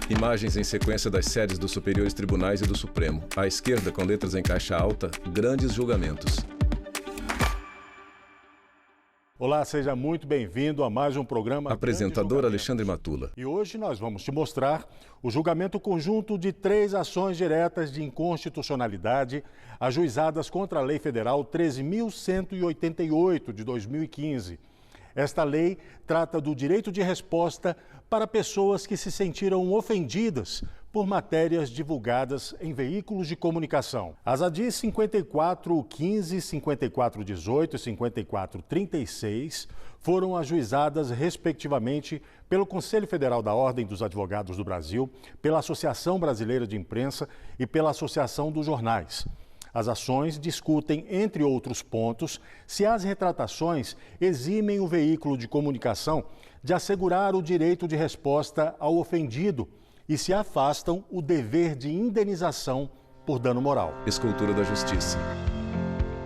Imagens em sequência das sedes dos superiores tribunais e do Supremo. À esquerda, com letras em caixa alta, grandes julgamentos. Olá, seja muito bem-vindo a mais um programa. Apresentador Alexandre Matula. E hoje nós vamos te mostrar o julgamento conjunto de 3 ações diretas de inconstitucionalidade ajuizadas contra a Lei Federal 13.188 de 2015. Esta lei trata do direito de resposta para pessoas que se sentiram ofendidas por matérias divulgadas em veículos de comunicação. As ADIs 5415, 5418 e 5436 foram ajuizadas, respectivamente, pelo Conselho Federal da Ordem dos Advogados do Brasil, pela Associação Brasileira de Imprensa e pela Associação dos Jornais. As ações discutem, entre outros pontos, se as retratações eximem o veículo de comunicação de assegurar o direito de resposta ao ofendido e se afastam o dever de indenização por dano moral. Escultura da Justiça.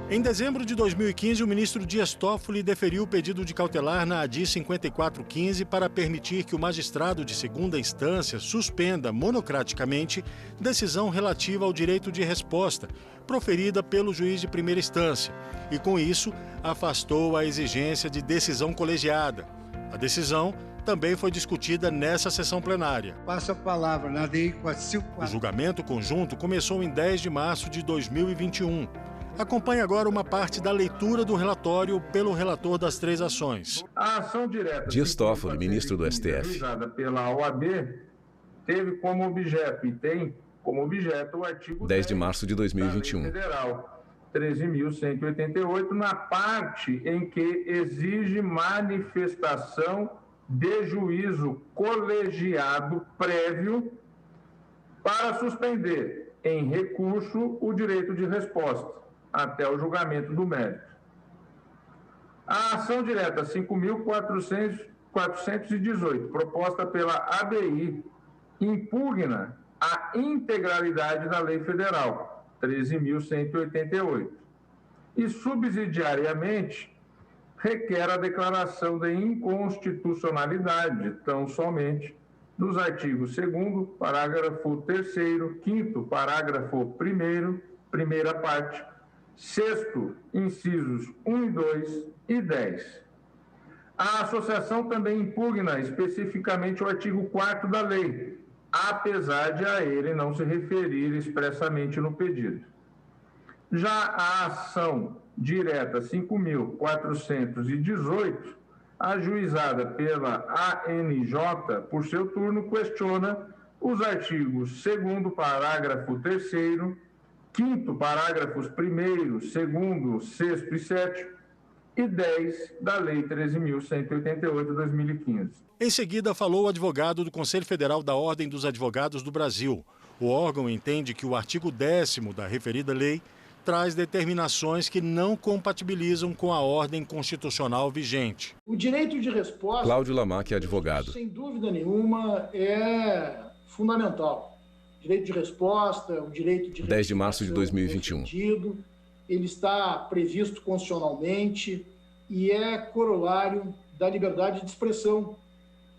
Em dezembro de 2015, o ministro Dias Toffoli deferiu o pedido de cautelar na ADI 5415 para permitir que o magistrado de segunda instância suspenda monocraticamente decisão relativa ao direito de resposta, proferida pelo juiz de primeira instância, e com isso afastou a exigência de decisão colegiada. A decisão também foi discutida nessa sessão plenária. Passo a palavra na ADI 454. O julgamento conjunto começou em 10 de março de 2021. Acompanhe agora uma parte da leitura do relatório pelo relator das 3 ações. A ação direta Dias Toffoli, ministro do STF. Realizada pela OAB teve como objeto e tem como objeto o artigo 10 de março de 2021. da Lei Federal 13.188, na parte em que exige manifestação de juízo colegiado prévio para suspender em recurso o direito de resposta até o julgamento do mérito. A ação direta 5.418, proposta pela ABI, impugna a integralidade da Lei Federal 13.188 e, subsidiariamente, requer a declaração de inconstitucionalidade, tão somente, dos artigos 2º, parágrafo 3º, 5º, parágrafo 1º, primeira parte, 6º, incisos 1 e 2 e 10. A associação também impugna especificamente o artigo 4º da lei, apesar de a ele não se referir expressamente no pedido. Já a ação direta 5.418, ajuizada pela ANJ, por seu turno, questiona os artigos 2º, parágrafo 3º, 5º, parágrafos 1º, 2º, 6º e 7º e 10 da Lei 13.188 de 2015. Em seguida, falou o advogado do Conselho Federal da Ordem dos Advogados do Brasil. O órgão entende que o artigo 10º da referida lei traz determinações que não compatibilizam com a ordem constitucional vigente. O direito de resposta, Cláudio Lamac, advogado. sem dúvida nenhuma, é fundamental. O direito de resposta, o direito de 10 de março de 2021. Ele está previsto constitucionalmente e é corolário da liberdade de expressão.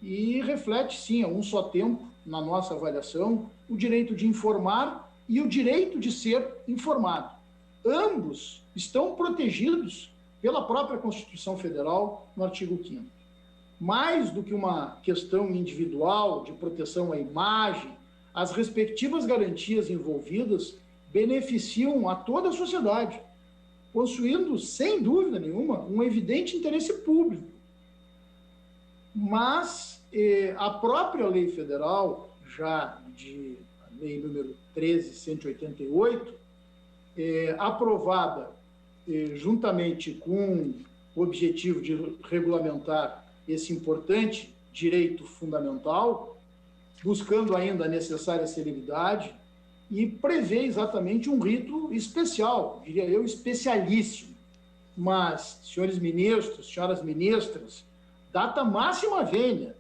E reflete, sim, a um só tempo, na nossa avaliação, o direito de informar e o direito de ser informado. Ambos estão protegidos pela própria Constituição Federal, no artigo 5º. Mais do que uma questão individual de proteção à imagem, as respectivas garantias envolvidas beneficiam a toda a sociedade, possuindo, sem dúvida nenhuma, um evidente interesse público. Mas a própria lei federal, já de lei número 13.188, aprovada juntamente com o objetivo de regulamentar esse importante direito fundamental, buscando ainda a necessária celeridade, e prevê exatamente um rito especial, diria eu, especialíssimo. Mas, senhores ministros, senhoras ministras, data máxima venha.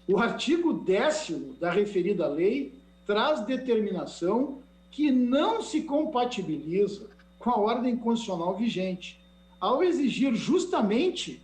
O artigo 10º da referida lei traz determinação que não se compatibiliza com a ordem constitucional vigente, ao exigir justamente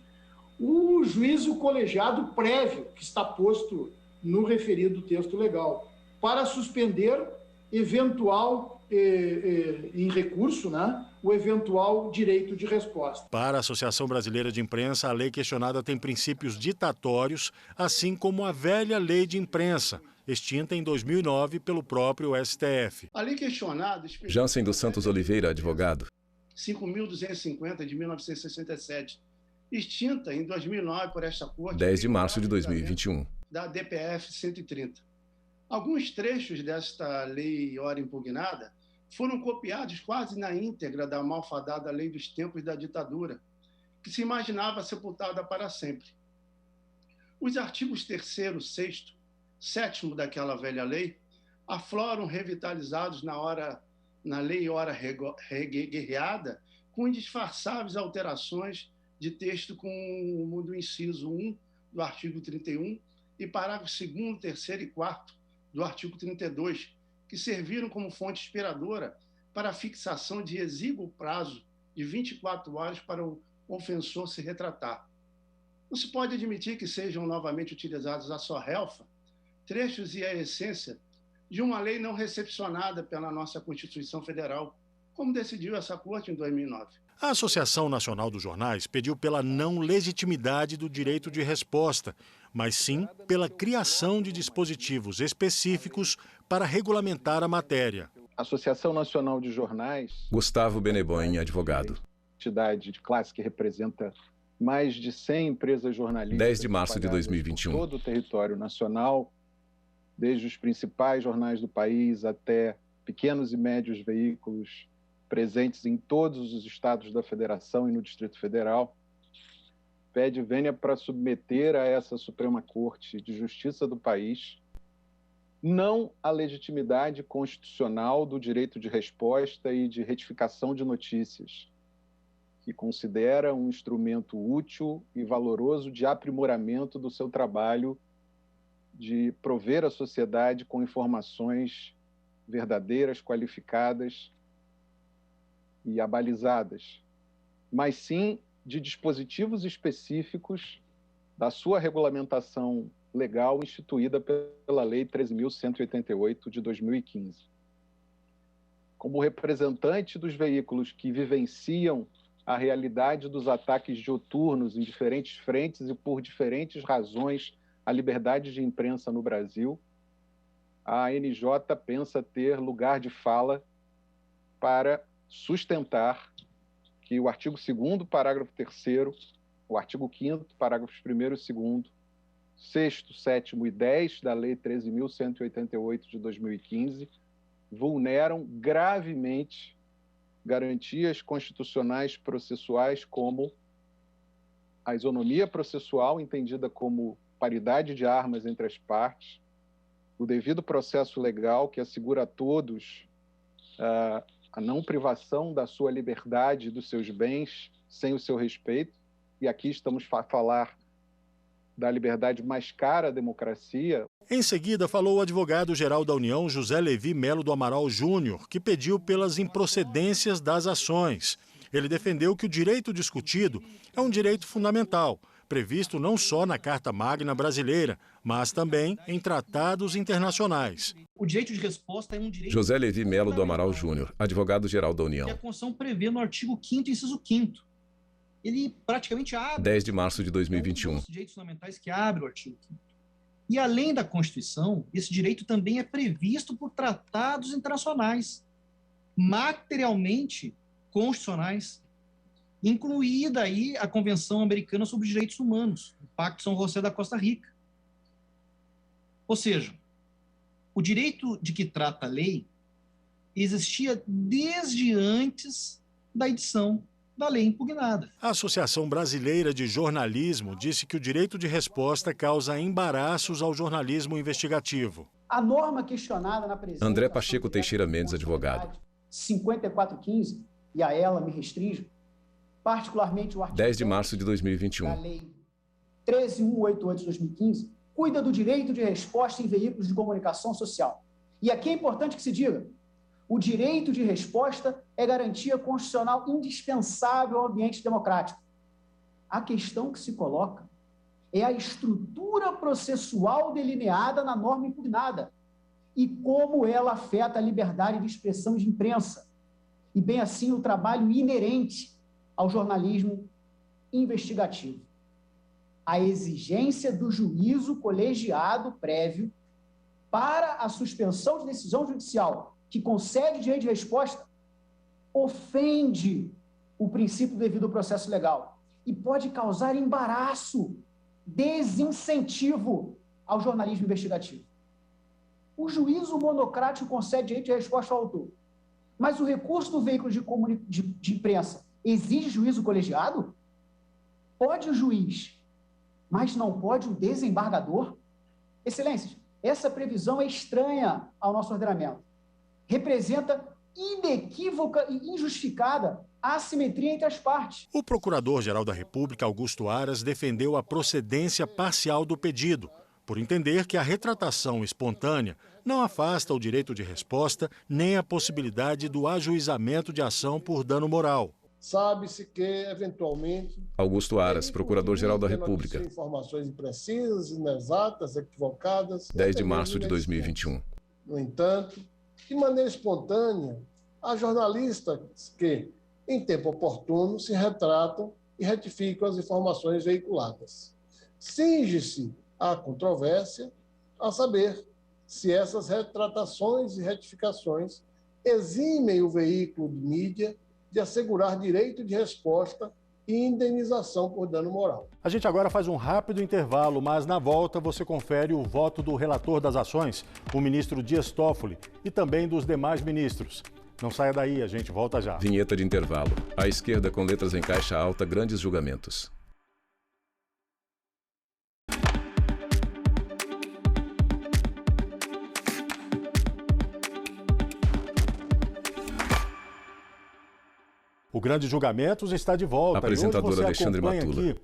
o juízo colegiado prévio que está posto no referido texto legal. para suspender eventual, em recurso, né, o eventual direito de resposta. Para a Associação Brasileira de Imprensa, a lei questionada tem princípios ditatórios, assim como a velha lei de imprensa, extinta em 2009 pelo próprio STF. A lei questionada... Jansen dos Santos Oliveira, advogado. 5.250 de 1967, extinta em 2009 por esta Corte... 10 de março de 2021. Da DPF 130. Alguns trechos desta lei ora impugnada foram copiados quase na íntegra da malfadada lei dos tempos da ditadura, que se imaginava sepultada para sempre. Os artigos 3º, 6º, 7º daquela velha lei afloram revitalizados na lei ora reguerreada, com indisfarçáveis alterações de texto como do inciso 1 do artigo 31 e parágrafos 2º, 3º e 4º do artigo 32, que serviram como fonte inspiradora para a fixação de exíguo prazo de 24 horas para o ofensor se retratar. Não se pode admitir que sejam novamente utilizados à só relfa trechos e a essência de uma lei não recepcionada pela nossa Constituição Federal, como decidiu essa Corte em 2009. A Associação Nacional dos Jornais pediu pela não legitimidade do direito de resposta, mas sim pela criação de dispositivos específicos para regulamentar a matéria. A Associação Nacional de Jornais... Gustavo Beneboim, advogado. Entidade de classe que representa mais de 100 empresas jornalísticas... 10 de março de 2021. ...por todo o território nacional, desde os principais jornais do país até pequenos e médios veículos presentes em todos os estados da Federação e no Distrito Federal, pede vênia para submeter a essa Suprema Corte de Justiça do país não a legitimidade constitucional do direito de resposta e de retificação de notícias, que considera um instrumento útil e valoroso de aprimoramento do seu trabalho de prover a sociedade com informações verdadeiras, qualificadas e abalizadas, mas sim de dispositivos específicos da sua regulamentação legal instituída pela Lei 13.188 de 2015. Como representante dos veículos que vivenciam a realidade dos ataques dioturnos em diferentes frentes e por diferentes razões à liberdade de imprensa no Brasil, a ANJ pensa ter lugar de fala para sustentar que o artigo 2º, parágrafo 3º, o artigo 5º, parágrafos 1º e 2º, 6º, 7º e 10 da Lei 13.188 de 2015 vulneram gravemente garantias constitucionais processuais como a isonomia processual, entendida como paridade de armas entre as partes, o devido processo legal que assegura a todos a não privação da sua liberdade e dos seus bens sem o seu respeito, e aqui estamos a falar da liberdade mais cara à democracia. Em seguida, falou o advogado-geral da União, José Levi Melo do Amaral Júnior, que pediu pelas improcedências das ações. Ele defendeu que o direito discutido é um direito fundamental, previsto não só na Carta Magna brasileira, mas também em tratados internacionais. O direito de resposta é um direito... José Levi Melo do Amaral Júnior, advogado-geral da União. Que a Constituição prevê no artigo 5º, inciso 5º. Ele praticamente abre... 10 de março de 2021. Os direitos fundamentais que abre o artigo 5º. E além da Constituição, esse direito também é previsto por tratados internacionais, materialmente constitucionais, incluída aí a Convenção Americana sobre os Direitos Humanos, o Pacto São José da Costa Rica. Ou seja, o direito de que trata a lei existia desde antes da edição da lei impugnada. A Associação Brasileira de Jornalismo disse que o direito de resposta causa embaraços ao jornalismo investigativo. A norma questionada na presença... André Pacheco Teixeira Mendes, advogado. 5415, e a ela me restringe, particularmente o artigo 10 de março de 2021. da Lei 13.188 de 2015, cuida do direito de resposta em veículos de comunicação social. E aqui é importante que se diga, o direito de resposta é garantia constitucional indispensável ao ambiente democrático. A questão que se coloca é a estrutura processual delineada na norma impugnada, e como ela afeta a liberdade de expressão de imprensa, e bem assim o trabalho inerente ao jornalismo investigativo. A exigência do juízo colegiado prévio para a suspensão de decisão judicial que concede direito de resposta ofende o princípio do devido processo legal e pode causar embaraço, desincentivo ao jornalismo investigativo. O juízo monocrático concede direito de resposta ao autor, mas o recurso do veículo de imprensa exige juízo colegiado? Pode o juiz, mas não pode o desembargador? Excelências, essa previsão é estranha ao nosso ordenamento. Representa inequívoca e injustificada a assimetria entre as partes. O Procurador-Geral da República, Augusto Aras, defendeu a procedência parcial do pedido, por entender que a retratação espontânea não afasta o direito de resposta nem a possibilidade do ajuizamento de ação por dano moral. Sabe-se que, eventualmente... Augusto Aras, Procurador-Geral da República. Informações imprecisas, inexatas, equivocadas... 10 de março de 2021. No entanto, de maneira espontânea, há jornalistas que, em tempo oportuno, se retratam e retificam as informações veiculadas. Cinge-se a controvérsia a saber se essas retratações e retificações eximem o veículo de mídia de assegurar direito de resposta e indenização por dano moral. A gente agora faz um rápido intervalo, mas na volta você confere o voto do relator das ações, o ministro Dias Toffoli, e também dos demais ministros. Não saia daí, a gente volta já. Vinheta de intervalo. À esquerda, com letras em caixa alta, grandes julgamentos. O Grande Julgamentos está de volta. Apresentador e hoje você Alexandre acompanha Matula. aqui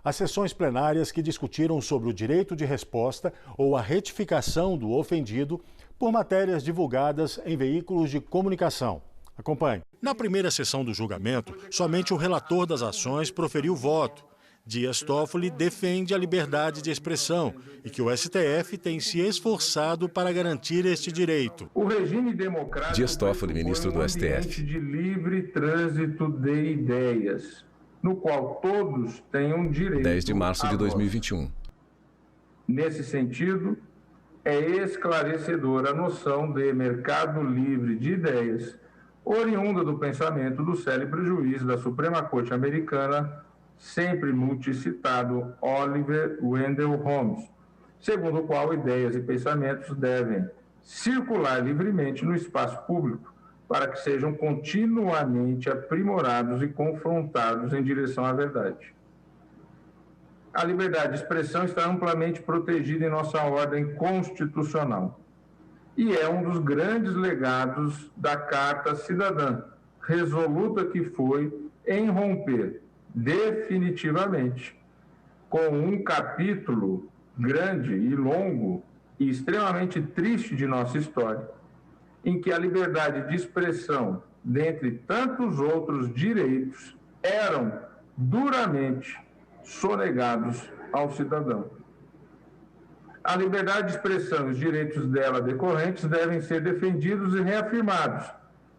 as sessões plenárias que discutiram sobre o direito de resposta ou a retificação do ofendido por matérias divulgadas em veículos de comunicação. Acompanhe. Na primeira sessão do julgamento, somente o relator das ações proferiu voto. Dias Toffoli defende a liberdade de expressão e que o STF tem se esforçado para garantir este direito. O regime democrático Dias Toffoli, ministro do STF. ambiente de livre trânsito de ideias, no qual todos tenham direito 10 de março à de voz. 2021. Nesse sentido, é esclarecedora a noção de mercado livre de ideias, oriunda do pensamento do célebre juiz da Suprema Corte Americana, sempre multicitado Oliver Wendell Holmes, segundo o qual ideias e pensamentos devem circular livremente no espaço público para que sejam continuamente aprimorados e confrontados em direção à verdade. A liberdade de expressão está amplamente protegida em nossa ordem constitucional e é um dos grandes legados da Carta Cidadã, resoluta que foi em romper definitivamente com um capítulo grande e longo e extremamente triste de nossa história, em que a liberdade de expressão, dentre tantos outros direitos, eram duramente sonegados ao cidadão. A liberdade de expressão e os direitos dela decorrentes devem ser defendidos e reafirmados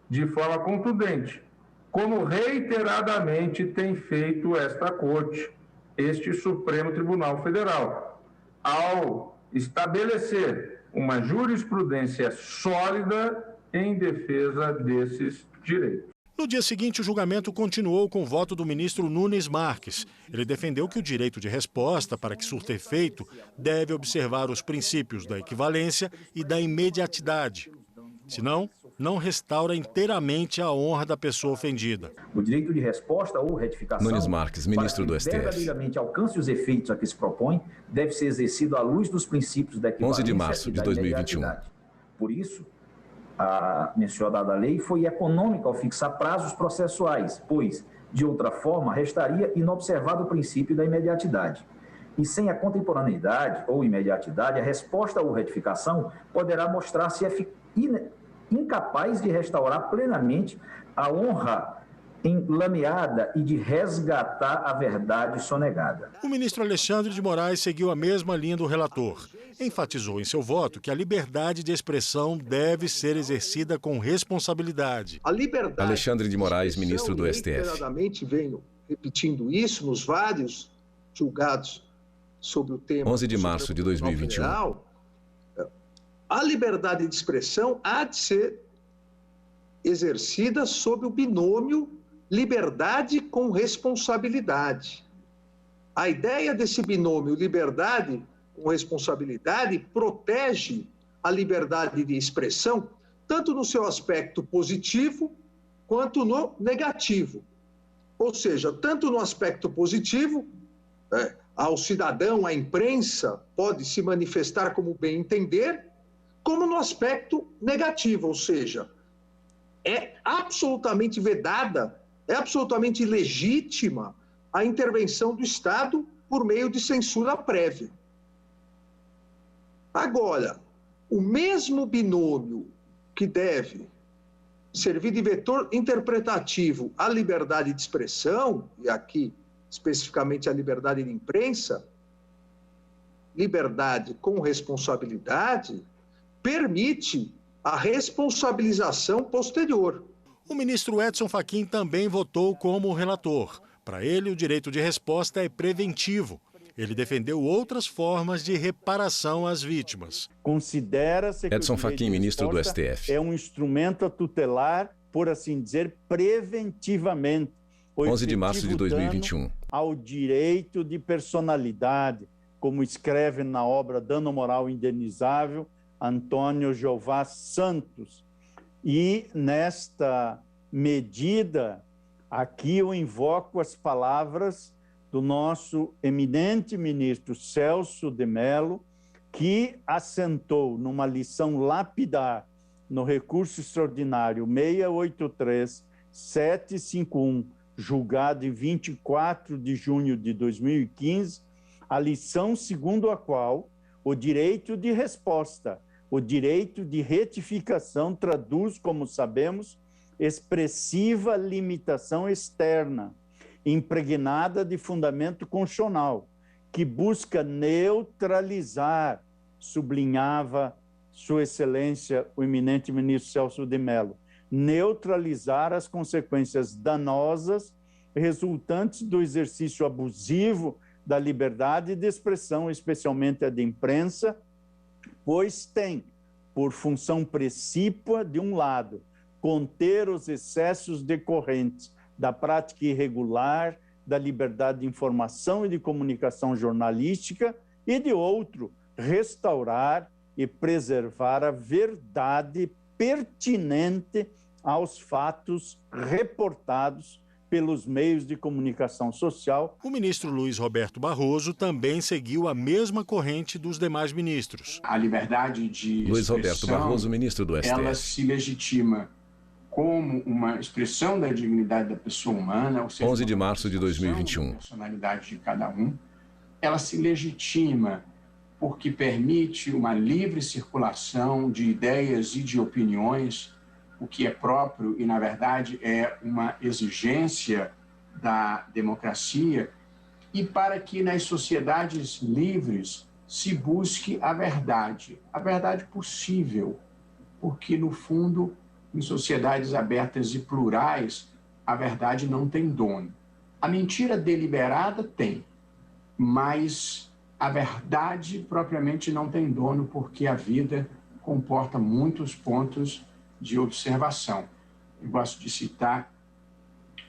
de forma contundente, como reiteradamente tem feito esta Corte, este Supremo Tribunal Federal, ao estabelecer uma jurisprudência sólida em defesa desses direitos. No dia seguinte, o julgamento continuou com o voto do ministro Nunes Marques. Ele defendeu que o direito de resposta, para que surta efeito, deve observar os princípios da equivalência e da imediatidade. Senão, não restaura inteiramente a honra da pessoa ofendida. O direito de resposta ou retificação, Nunes Marques, ministro do STF. Para que verdadeiramente alcance os efeitos a que se propõe, deve ser exercido à luz dos princípios da equivalência 11 de março de 2021. Por isso, a mencionada lei foi econômica ao fixar prazos processuais, pois, de outra forma, restaria inobservado o princípio da imediatidade. E sem a contemporaneidade ou imediatidade, a resposta ou retificação poderá mostrar-se incapaz de restaurar plenamente a honra enlameada e de resgatar a verdade sonegada. O ministro Alexandre de Moraes seguiu a mesma linha do relator. Enfatizou em seu voto que a liberdade de expressão deve ser exercida com responsabilidade. A liberdade Alexandre de Moraes, ministro do STF. Reiteradamente venho repetindo isso nos vários julgados sobre o tema. 11 de março de 2021. Federal, a liberdade de expressão há de ser exercida sob o binômio liberdade com responsabilidade. A ideia desse binômio liberdade com responsabilidade protege a liberdade de expressão tanto no seu aspecto positivo quanto no negativo. Ou seja, tanto no aspecto positivo, ao cidadão, à imprensa, pode se manifestar como bem entender, como no aspecto negativo, ou seja, é absolutamente vedada, é absolutamente ilegítima a intervenção do Estado por meio de censura prévia. Agora, o mesmo binômio que deve servir de vetor interpretativo à liberdade de expressão, e aqui especificamente à liberdade de imprensa, liberdade com responsabilidade, permite a responsabilização posterior. O ministro Edson Fachin também votou como relator. Para ele, o direito de resposta é preventivo. Ele defendeu outras formas de reparação às vítimas. Considera-se que Edson Fachin, ministro do STF. É um instrumento a tutelar, por assim dizer, preventivamente. 11 de março de 2021. Ao direito de personalidade, como escreve na obra Dano Moral Indenizável, Antônio Jeová Santos. E nesta medida, aqui eu invoco as palavras do nosso eminente ministro Celso de Mello, que assentou numa lição lapidar no recurso extraordinário 683-751, julgado em 24 de junho de 2015, a lição segundo a qual o direito de resposta, o direito de retificação traduz, como sabemos, expressiva limitação externa, impregnada de fundamento constitucional, que busca neutralizar, sublinhava Sua Excelência, o eminente ministro Celso de Mello, neutralizar as consequências danosas resultantes do exercício abusivo da liberdade de expressão, especialmente a de imprensa, pois tem, por função precípua, de um lado, conter os excessos decorrentes da prática irregular da liberdade de informação e de comunicação jornalística e, de outro, restaurar e preservar a verdade pertinente aos fatos reportados pelos meios de comunicação social. O ministro Luiz Roberto Barroso também seguiu a mesma corrente dos demais ministros. A liberdade de Luiz Roberto Barroso, ministro do STF. Ela se legitima como uma expressão da dignidade da pessoa humana, ou seja, 11 de março de 2021. Da personalidade de cada um. Ela se legitima porque permite uma livre circulação de ideias e de opiniões, o que é próprio e, na verdade, é uma exigência da democracia, e para que nas sociedades livres se busque a verdade possível, porque, no fundo, em sociedades abertas e plurais, a verdade não tem dono. A mentira deliberada tem, mas a verdade propriamente não tem dono, porque a vida comporta muitos pontos de observação. Eu gosto de citar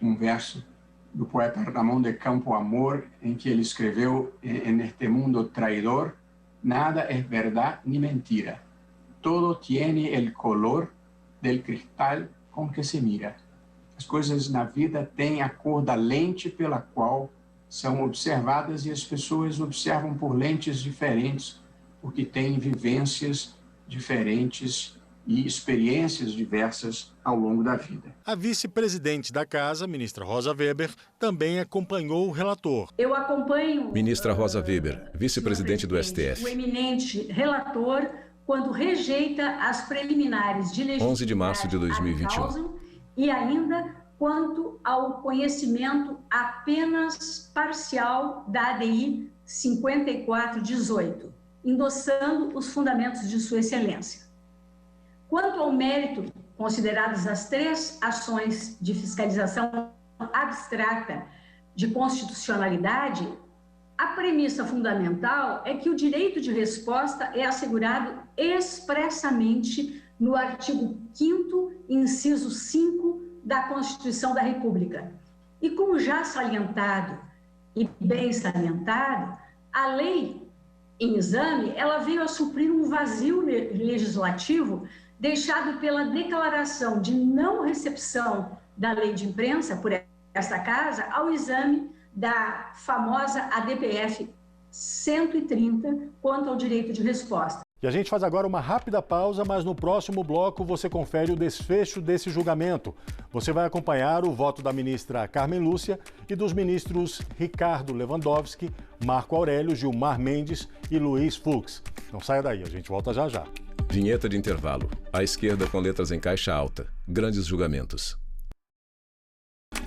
um verso do poeta Ramón de Campo Amor, em que ele escreveu: "En este mundo traidor, nada es verdad ni mentira. Todo tiene el color del cristal com que se mira." As coisas na vida têm a cor da lente pela qual são observadas, e as pessoas observam por lentes diferentes, porque têm vivências diferentes e experiências diversas ao longo da vida. A vice-presidente da Casa, ministra Rosa Weber, também acompanhou o relator. Eu acompanho... Ministra Rosa Weber, vice-presidente do STF. O eminente relator, quando rejeita as preliminares de legitimidade 11 de março de 2021. e ainda quanto ao conhecimento apenas parcial da ADI 5418, endossando os fundamentos de Sua Excelência. Quanto ao mérito, consideradas as 3 ações de fiscalização abstrata de constitucionalidade, a premissa fundamental é que o direito de resposta é assegurado expressamente no artigo 5º, inciso 5 da Constituição da República. E como já salientado e bem salientado, a lei em exame, ela veio a suprir um vazio legislativo deixado pela declaração de não recepção da lei de imprensa por esta Casa ao exame da famosa ADPF 130 quanto ao direito de resposta. E a gente faz agora uma rápida pausa, mas no próximo bloco você confere o desfecho desse julgamento. Você vai acompanhar o voto da ministra Carmen Lúcia e dos ministros Ricardo Lewandowski, Marco Aurélio, Gilmar Mendes e Luiz Fux. Não saia daí, a gente volta já já. Vinheta de intervalo. À esquerda com letras em caixa alta. Grandes julgamentos.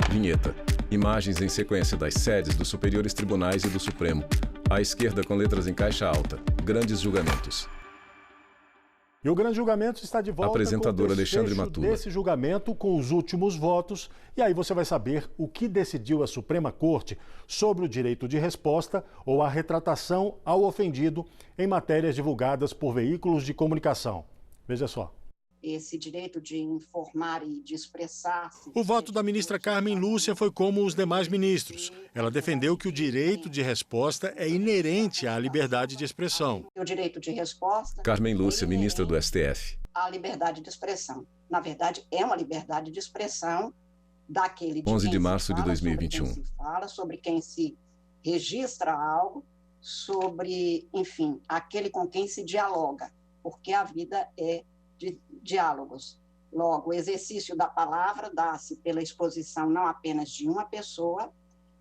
Vinheta. Imagens em sequência das sedes dos superiores tribunais e do Supremo. À esquerda com letras em caixa alta. Grandes julgamentos. E o grande julgamento está de volta. Apresentador com o Alexandre Matula. Desse julgamento com os últimos votos. E aí você vai saber o que decidiu a Suprema Corte sobre o direito de resposta ou a retratação ao ofendido em matérias divulgadas por veículos de comunicação. Veja só. Esse direito de informar e de expressar-se. O voto da ministra Carmen Lúcia foi como os demais ministros. Ela defendeu que o direito de resposta é inerente à liberdade de expressão. O direito de resposta. Carmen Lúcia, ministra do STF. A liberdade de expressão. Na verdade, é uma liberdade de expressão daquele 11 de março de 2021. Sobre quem se fala, sobre quem se registra algo, sobre, enfim, aquele com quem se dialoga, porque a vida é de diálogos. Logo, o exercício da palavra dá-se pela exposição não apenas de uma pessoa,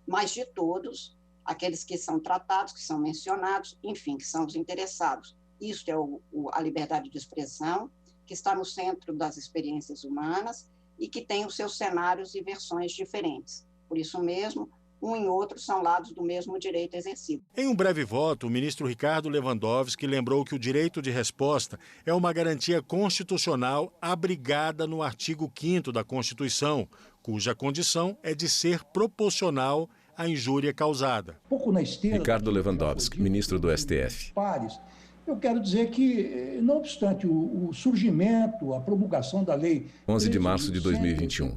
mas de todos, aqueles que são tratados, que são mencionados, enfim, que são os interessados. Isto é a liberdade de expressão, que está no centro das experiências humanas e que tem os seus cenários e versões diferentes. Por isso mesmo, um e outro são lados do mesmo direito exercido. Em um breve voto, o ministro Ricardo Lewandowski lembrou que o direito de resposta é uma garantia constitucional abrigada no artigo 5º da Constituição, cuja condição é de ser proporcional à injúria causada. Pouco na esteira, Ricardo Lewandowski, ministro do STF. Eu quero dizer que, não obstante o surgimento, a promulgação da lei 11 de março de 2021,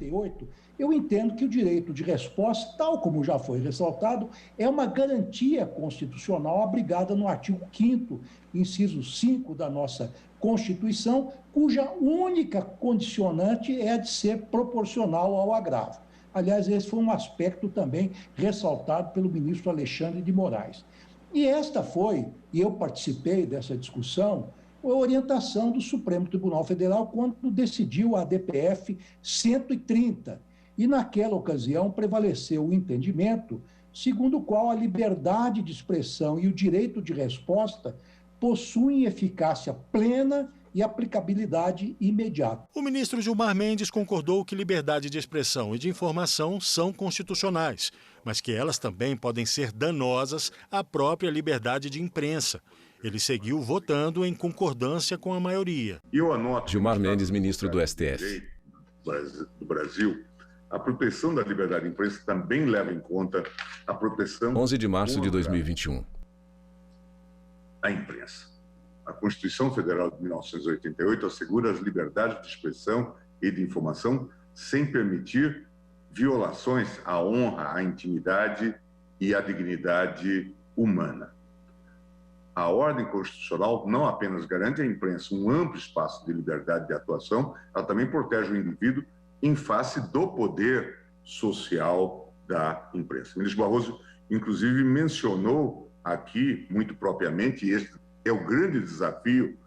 eu entendo que o direito de resposta, tal como já foi ressaltado, é uma garantia constitucional abrigada no artigo 5º, inciso 5 da nossa Constituição, cuja única condicionante é a de ser proporcional ao agravo. Aliás, esse foi um aspecto também ressaltado pelo ministro Alexandre de Moraes. E esta foi, e eu participei dessa discussão, a orientação do Supremo Tribunal Federal quando decidiu a ADPF 130. E naquela ocasião prevaleceu o entendimento segundo o qual a liberdade de expressão e o direito de resposta possuem eficácia plena e aplicabilidade imediata. O ministro Gilmar Mendes concordou que liberdade de expressão e de informação são constitucionais, mas que elas também podem ser danosas à própria liberdade de imprensa. Ele seguiu votando em concordância com a maioria. Gilmar Mendes, ministro do STF. Do Brasil, a proteção da liberdade de imprensa também leva em conta a proteção... 11 de março de 2021. A imprensa. A Constituição Federal de 1988 assegura as liberdades de expressão e de informação sem permitir violações à honra, à intimidade e à dignidade humana. A ordem constitucional não apenas garante à imprensa um amplo espaço de liberdade de atuação, ela também protege o indivíduo em face do poder social da imprensa. O ministro Barroso, inclusive, mencionou aqui, muito propriamente, e este é o grande desafio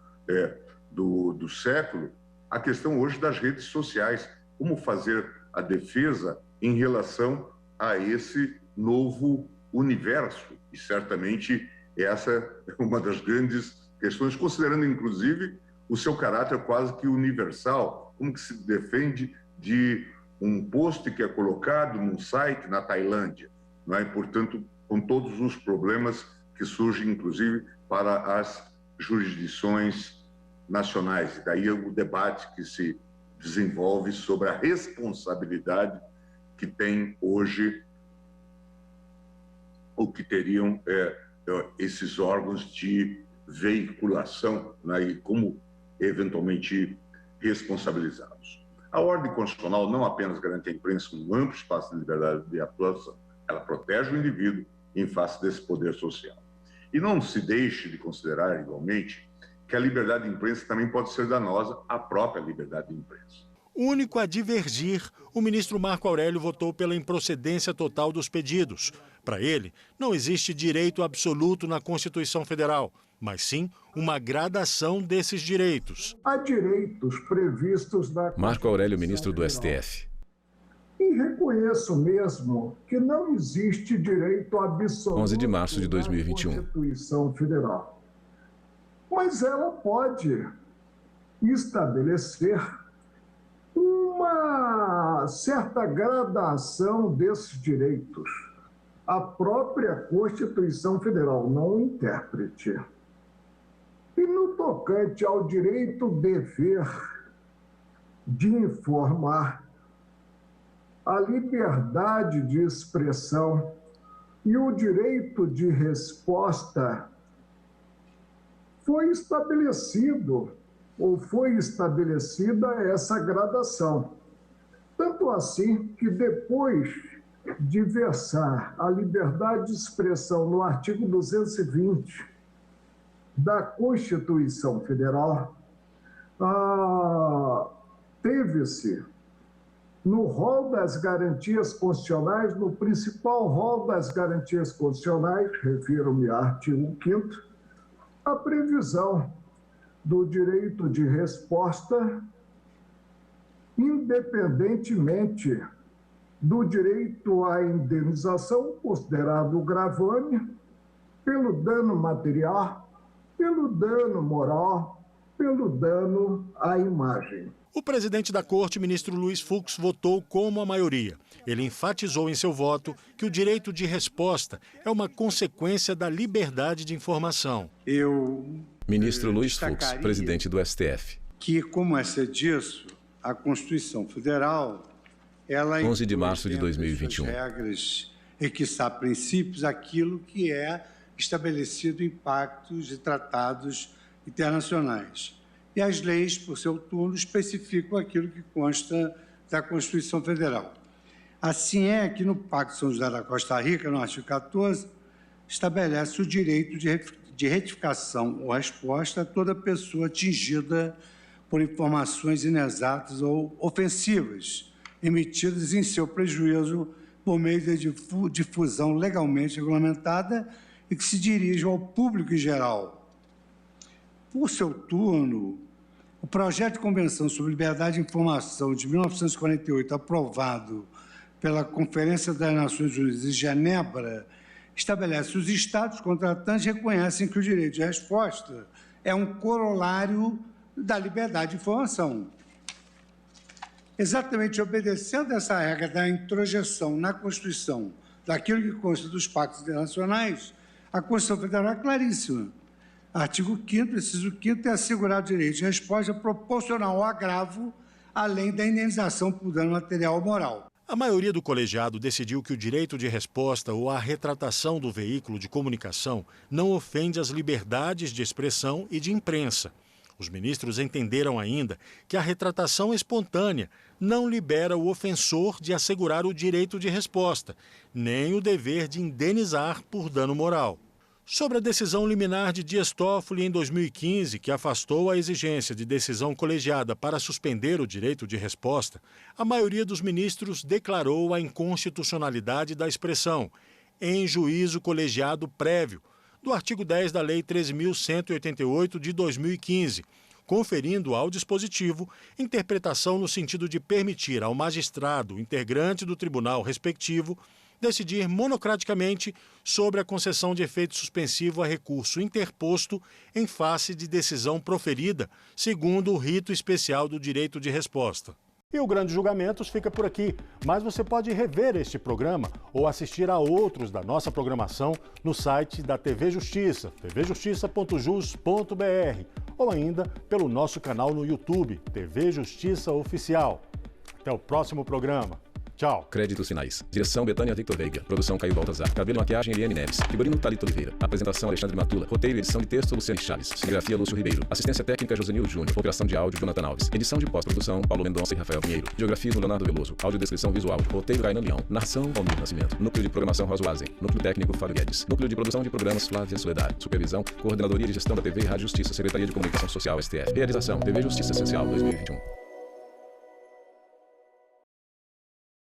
do século, a questão hoje das redes sociais. Como fazer a defesa em relação a esse novo universo? E certamente essa é uma das grandes questões, considerando inclusive o seu caráter quase que universal. Como que se defende de um post que é colocado num site na Tailândia, não é? Portanto, com todos os problemas que surgem, inclusive, para as jurisdições nacionais. E daí o debate que se desenvolve sobre a responsabilidade que tem hoje, ou que teriam esses órgãos de veiculação, né, e como eventualmente responsabilizá-los. A ordem constitucional não apenas garante à imprensa um amplo espaço de liberdade de atuação, ela protege o indivíduo em face desse poder social. E não se deixe de considerar, igualmente, que a liberdade de imprensa também pode ser danosa à própria liberdade de imprensa. Único a divergir, o ministro Marco Aurélio votou pela improcedência total dos pedidos. Para ele, não existe direito absoluto na Constituição Federal, mas sim uma gradação desses direitos. Há direitos previstos na Constituição Marco Aurélio, ministro do Federal. STF. E reconheço mesmo que não existe direito absoluto 11 de março de 2021. na Constituição Federal. Mas ela pode estabelecer uma certa gradação desses direitos. A própria Constituição Federal, não o intérprete. E no tocante ao direito-dever de informar, a liberdade de expressão e o direito de resposta foi estabelecido, ou foi estabelecida essa gradação. Tanto assim que depois de versar a liberdade de expressão no artigo 220 da Constituição Federal, teve-se no rol das garantias constitucionais, no principal rol das garantias constitucionais, refiro-me ao artigo 5º, a previsão do direito de resposta, independentemente do direito à indenização, considerado gravame, pelo dano material, pelo dano moral, pelo dano à imagem. O presidente da Corte, ministro Luiz Fux, votou como a maioria. Ele enfatizou em seu voto que o direito de resposta é uma consequência da liberdade de informação. Ministro Luiz Fux, presidente do STF. Que, como é disso, a Constituição Federal, ela 11 de março de 2021. regras e que está princípios aquilo que é estabelecido em pactos e tratados internacionais. E as leis, por seu turno, especificam aquilo que consta da Constituição Federal. Assim é que no Pacto de São José da Costa Rica, no artigo 14, estabelece o direito de retificação ou resposta a toda pessoa atingida por informações inexatas ou ofensivas, emitidas em seu prejuízo por meio de difusão legalmente regulamentada e que se dirijam ao público em geral. Por seu turno, o projeto de Convenção sobre Liberdade de Informação de 1948, aprovado pela Conferência das Nações Unidas em Genebra, estabelece que os Estados contratantes reconhecem que o direito de resposta é um corolário da liberdade de informação. Exatamente obedecendo essa regra da introjeção na Constituição daquilo que consta dos pactos internacionais, a Constituição Federal é claríssima. Artigo 5º, inciso 5º, é assegurar o direito de resposta proporcional ao agravo, além da indenização por dano material ou moral. A maioria do colegiado decidiu que o direito de resposta ou a retratação do veículo de comunicação não ofende as liberdades de expressão e de imprensa. Os ministros entenderam ainda que a retratação espontânea não libera o ofensor de assegurar o direito de resposta, nem o dever de indenizar por dano moral. Sobre a decisão liminar de Dias Toffoli em 2015, que afastou a exigência de decisão colegiada para suspender o direito de resposta, a maioria dos ministros declarou a inconstitucionalidade da expressão, em juízo colegiado prévio, do artigo 10 da Lei 13.188 de 2015, conferindo ao dispositivo interpretação no sentido de permitir ao magistrado integrante do tribunal respectivo decidir monocraticamente sobre a concessão de efeito suspensivo a recurso interposto em face de decisão proferida, segundo o rito especial do direito de resposta. E o Grandes Julgamentos fica por aqui, mas você pode rever este programa ou assistir a outros da nossa programação no site da TV Justiça, tvjustiça.jus.br, ou ainda pelo nosso canal no YouTube, TV Justiça Oficial. Até o próximo programa. Tchau. Créditos finais. Direção Betânia Victor Veiga. Produção Caio Baltazar. Cabelo e maquiagem Eliane Neves. Figurino Thalita Oliveira. Apresentação Alexandre Matula. Roteiro e edição de texto Luciane Chaves. Cinegrafia Lúcio Ribeiro. Assistência técnica Josenil Júnior. Operação de áudio Jonathan Alves. Edição de pós-produção Paulo Mendonça e Rafael Pinheiro. Geografismo Leonardo Veloso. Audiodescrição visual. Roteiro Rainan Leão. Narração Valmir Nascimento. Núcleo de programação Rosuazen. Núcleo técnico Fábio Guedes. Núcleo de produção de programas Flávia Soledad. Supervisão Coordenadoria de Gestão da TV e Rádio Justiça. Secretaria de Comunicação Social STF. Realização TV Justiça Essencial 2021.